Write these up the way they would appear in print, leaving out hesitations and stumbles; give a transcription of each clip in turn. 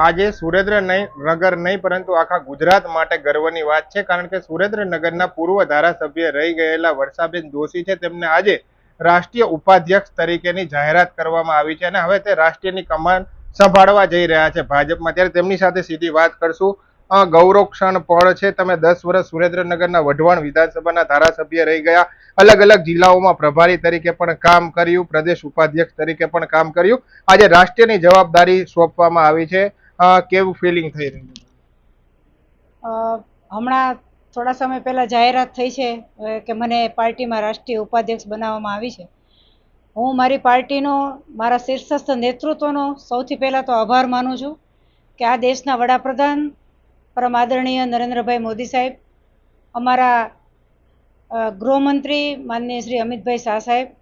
આજે સુરેન્દ્રનગર નહીં પરંતુ આખા ગુજરાત માટે ગર્વની વાત છે, કારણ કે સુરેન્દ્રનગરના પૂર્વ ધારાસભ્ય રહી ગયેલા વર્ષાબેન જોશી છે, તેમને આજે રાષ્ટ્રીય ઉપાધ્યક્ષ તરીકેની જાહેરાત કરવામાં આવી છે અને હવે તે રાષ્ટ્રીયની કમાન સંભાળવા જઈ રહ્યા છે ભાજપમાં. ત્યારે તેમની સાથે સીધી વાત કરશું. ગૌરવ ક્ષણ પળ છે, તમે 10 વર્ષ સુરેન્દ્રનગરના વઢવાણ વિધાનસભાના ધારાસભ્ય રહી ગયા, અલગ અલગ જિલ્લાઓમાં પ્રભારી તરીકે પણ કામ કર્યું, પ્રદેશ ઉપાધ્યક્ષ તરીકે પણ કામ કર્યું, આજે રાષ્ટ્રીયની જવાબદારી સોંપવામાં આવી છે. કેવું ફિલિંગ થઈ રહ્યું છે? હમણાં થોડા સમય પહેલા જાહેરાત થઈ છે કે મને પાર્ટીમાં રાષ્ટ્રીય ઉપાધ્યક્ષ બનાવવામાં આવી છે. હું મારી પાર્ટીનો, મારા શીર્ષસ્થ નેતૃત્વનો સૌથી પહેલાં તો આભાર માનું છું કે આ દેશના વડાપ્રધાન પરમ આદરણીય નરેન્દ્રભાઈ મોદી સાહેબ, અમારા ગૃહમંત્રી માનનીય શ્રી અમિતભાઈ શાહ સાહેબ,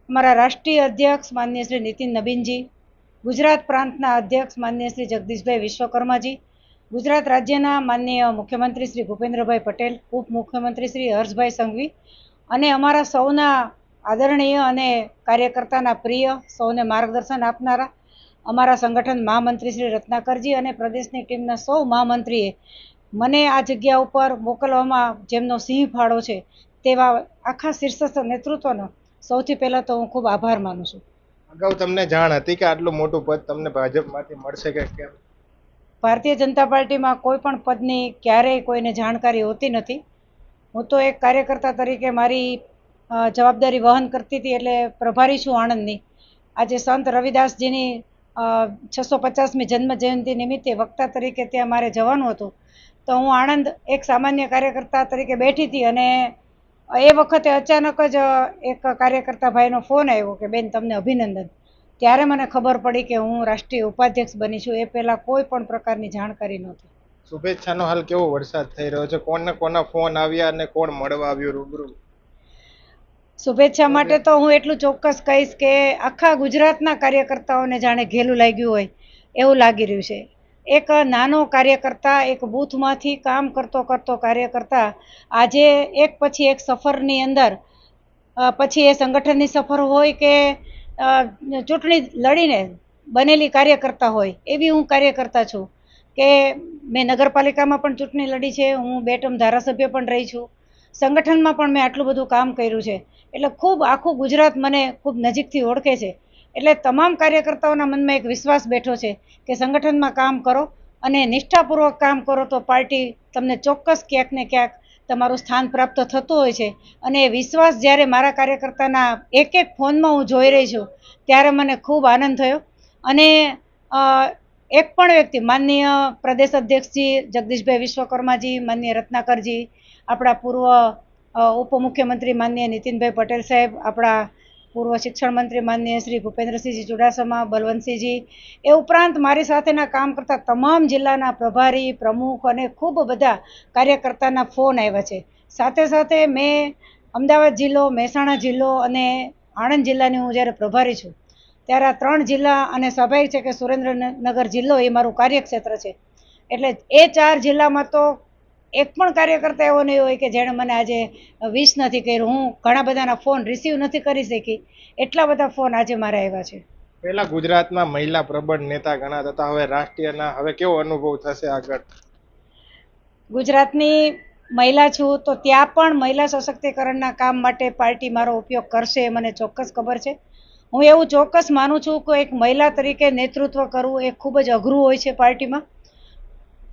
અમારા રાષ્ટ્રીય અધ્યક્ષ માનનીય શ્રી નીતિન નબીનજી, ગુજરાત પ્રાંતના અધ્યક્ષ માનનીય શ્રી જગદીશભાઈ વિશ્વકર્માજી, ગુજરાત રાજ્યના માનનીય મુખ્યમંત્રી શ્રી ભૂપેન્દ્રભાઈ પટેલ, ઉપમુખ્યમંત્રી શ્રી હર્ષભાઈ સંઘવી અને અમારા સૌના આદરણીય અને કાર્યકર્તાના પ્રિય, સૌને માર્ગદર્શન આપનારા અમારા સંગઠન મહામંત્રી શ્રી રત્નાકરજી અને પ્રદેશની ટીમના સૌ મહામંત્રીએ મને આ જગ્યા ઉપર મોકલવામાં જેમનો સિંહ ફાળો છે તેવા આખા શીર્ષસ્થ નેતૃત્વનો સૌથી પહેલાં તો હું ખૂબ આભાર માનું છું. અગાઉ તમને જાણ હતી કે આટલું મોટું પદ તમને ભાજપમાંથી મળશે કે કેમ? ભારતીય જનતા પાર્ટીમાં કોઈ પણ પદની ક્યારેય કોઈને જાણકારી હોતી નથી. હું તો એક કાર્યકર્તા તરીકે મારી જવાબદારી વહન કરતી હતી, એટલે પ્રભારી છું આણંદની. આજે સંત રવિદાસજીની 650મી જન્મ જયંતિ નિમિત્તે વક્તા તરીકે ત્યાં મારે જવાનું હતું, તો હું આણંદ એક સામાન્ય કાર્યકર્તા તરીકે બેઠી હતી અને એ વખતે અચાનક જ એક કાર્યકર્તા ભાઈનો ફોન આવ્યો કે બેન તમને અભિનંદન. ત્યારે મને ખબર પડી કે હું રાષ્ટ્રીય ઉપાધ્યક્ષ બની છું. એ પહેલાં કોઈ પણ પ્રકારની જાણકારી નહોતી. શુભેચ્છાનો હાલ કેવો વરસાદ થઈ રહ્યો છે? કોના ફોન આવ્યા અને કોણ મળવા આવ્યું રૂબરૂ? શુભેચ્છા માટે તો હું એટલું ચોક્કસ કહીશ કે આખા ગુજરાતના કાર્યકર્તાઓને જાણે ઘેલું લાગ્યું હોય એવું લાગી રહ્યું છે. એક નાનો કાર્યકર્તા, એક બૂથમાંથી કામ કરતો કાર્યકર્તા આજે એક પછી એક સફરની અંદર, પછી એ સંગઠનની સફર હોય કે ચૂંટણી લડીને બનેલી કાર્યકર્તા હોય, એવી હું કાર્યકર્તા છું કે મેં નગરપાલિકામાં પણ ચૂંટણી લડી છે, હું 2 ટર્મ ધારાસભ્ય પણ રહી છું, સંગઠનમાં પણ મેં આટલું બધું કામ કર્યું છે, એટલે ખૂબ આખું ગુજરાત મને ખૂબ નજીકથી ઓળખે છે. એટલે તમામ કાર્યકર્તાઓના મનમાં એક વિશ્વાસ બેઠો છે કે સંગઠનમાં કામ કરો અને નિષ્ઠાપૂર્વક કામ કરો તો પાર્ટી તમને ચોક્કસ ક્યાંક ને ક્યાંક તમારું સ્થાન પ્રાપ્ત થતું હોય છે. અને એ વિશ્વાસ જ્યારે મારા કાર્યકર્તાના એક એક ફોનમાં હું જોઈ રહી છું ત્યારે મને ખૂબ આનંદ થયો. અને એક પણ વ્યક્તિ, માનનીય પ્રદેશ અધ્યક્ષજી જગદીશભાઈ વિશ્વકર્માજી, માનનીય રત્નાકરજી, આપણા પૂર્વ ઉપમુખ્યમંત્રી માનનીય નીતિનભાઈ પટેલ સાહેબ, આપણા પૂર્વ શિક્ષણ મંત્રી માનનીય શ્રી ભૂપેન્દ્રસિંહજી ચુડાસમા, બલવંતસિંહજી, એ ઉપરાંત મારી સાથેના કામ કરતા તમામ જિલ્લાના પ્રભારી, પ્રમુખ અને ખૂબ બધા કાર્યકર્તાના ફોન આવ્યા છે. સાથે સાથે મેં અમદાવાદ જિલ્લો, મહેસાણા જિલ્લો અને આણંદ જિલ્લાની હું જ્યારે પ્રભારી છું ત્યારે આ 3 જિલ્લા, અને સ્વાભાવિક છે કે સુરેન્દ્રનગર જિલ્લો એ મારું કાર્યક્ષેત્ર છે, એટલે એ 4 જિલ્લામાં તો એક પણ કાર્યકર્તા એવો નહીં હોય કે જેણે મને આજે વિશ નથી કર્યું. હું ઘણા બધાના ફોન રિસીવ નથી કરી શકી, એટલા બધા ફોન આજે મારે આવ્યા છે. પહેલા ગુજરાતના મહિલા પ્રબળ નેતા ગણાતા હતા, હવે રાષ્ટ્રીયના, હવે કેવો અનુભવ થશે આગળ? ગુજરાતની મહિલા છું તો ત્યાં પણ મહિલા સશક્તિકરણના કામ માટે પાર્ટી મારો ઉપયોગ કરશે એ મને ચોક્કસ ખબર છે. હું એવું ચોક્કસ માનું છું કે એક મહિલા તરીકે નેતૃત્વ કરવું એ ખૂબ જ અઘરું હોય છે.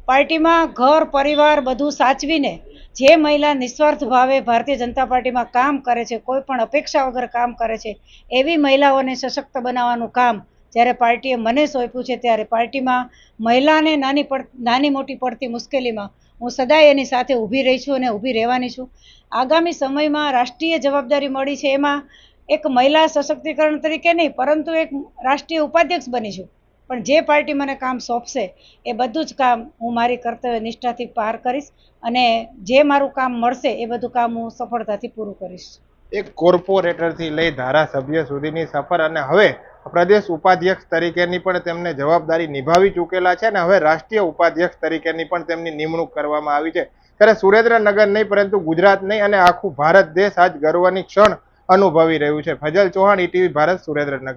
પાર્ટીમાં ઘર પરિવાર બધું સાચવીને જે મહિલા નિસ્વાર્થ ભાવે ભારતીય જનતા પાર્ટીમાં કામ કરે છે, કોઈ પણ અપેક્ષા વગર કામ કરે છે, એવી મહિલાઓને સશક્ત બનાવવાનું કામ જ્યારે પાર્ટીએ મને સોંપ્યું છે, ત્યારે પાર્ટીમાં મહિલાને નાની મોટી પડતી મુશ્કેલીમાં હું સદાય એની સાથે ઊભી રહી છું અને ઊભી રહેવાની છું. આગામી સમયમાં રાષ્ટ્રીય જવાબદારી મળી છે, એમાં એક મહિલા સશક્તિકરણ તરીકે નહીં પરંતુ એક રાષ્ટ્રીય ઉપાધ્યક્ષ બની છું, પણ જે પાર્ટી મને કામ સોંપશે એ બધું જ કામ હું મારી કર્તવ્ય નિષ્ઠાથી પાર કરીશ અને જે મારું કામ મળશે એ બધું કામ હું સફળતાથી પૂરું કરીશ. એક કોર્પોરેટરથી લઈ ધારાસભ્ય સુધીની સફર અને હવે પ્રદેશ ઉપાધ્યક્ષ તરીકેની પણ તેમને જવાબદારી નિભાવી ચૂકેલા છે અને હવે રાષ્ટ્રીય ઉપાધ્યક્ષ તરીકેની પણ તેમની નિમણૂક કરવામાં આવી છે. ત્યારે સુરેન્દ્રનગર નહીં પરંતુ ગુજરાત નહીં અને આખું ભારત દેશ આજ ગર્વની ક્ષણ અનુભવી રહ્યું છે. ફજલ ચૌહાણ, ETV ભારત, સુરેન્દ્રનગર.